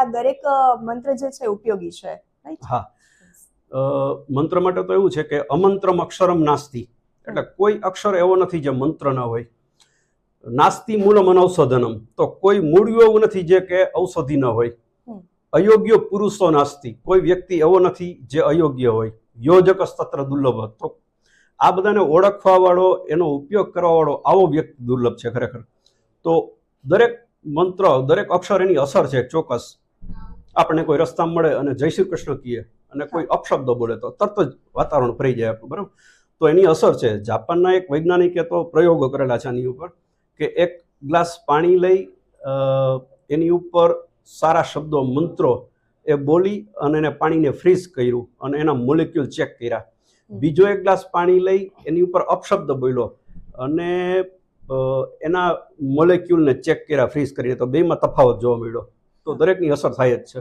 આ દરેક મંત્ર જે છે ઉપયોગી છે, રાઈટ? હા, મંત્ર માટે તો એવું છે કે અમંત્રમ અક્ષરમ નાસ્તિ, એટલે કોઈ અક્ષર એવો નથી જે મંત્ર ન હોય. નાસ્તિ મૂલમ અનૌષધનમ, તો કોઈ મૂળિયું એવું નથી જે કે ઔષધિ ન હોય. અયોગ્ય પુરુષો નાસ્તિ, કોઈ વ્યક્તિ એવો નથી જે અયોગ્ય હોય. યોજક તત્ર દુર્લભ, તો આ બધાને ઓળખવા વાળો, એનો ઉપયોગ કરવા વાળો આવો વ્યક્તિ દુર્લભ છે ખરેખર. તો દરેક મંત્ર, દરેક અક્ષર એની અસર છે ચોક્કસ. આપણે કોઈ રસ્તામાં મળે અને જય શ્રી કૃષ્ણ કહીએ અને કોઈ અપશબ્દ બોલે તો તરત જ વાતાવરણ ભરાઈ જાય આપણું, બરાબર? તો એની અસર છે. જાપાનના એક વૈજ્ઞાનિકે તો પ્રયોગો કરેલા છે આની ઉપર, કે એક ગ્લાસ પાણી લઈ એની ઉપર સારા શબ્દો, મંત્રો એ બોલી અને એને પાણીને ફ્રીઝ કર્યું અને એના મોલેક્યુલ ચેક કર્યા. બીજો એક ગ્લાસ પાણી લઈ એની ઉપર અપશબ્દ બોલ્યો અને એના મોલેક્યુલને ચેક કર્યા ફ્રીઝ કરીને, તો બેમાં તફાવત જોવા મળ્યો. તો દરેકની અસર થાય જ છે.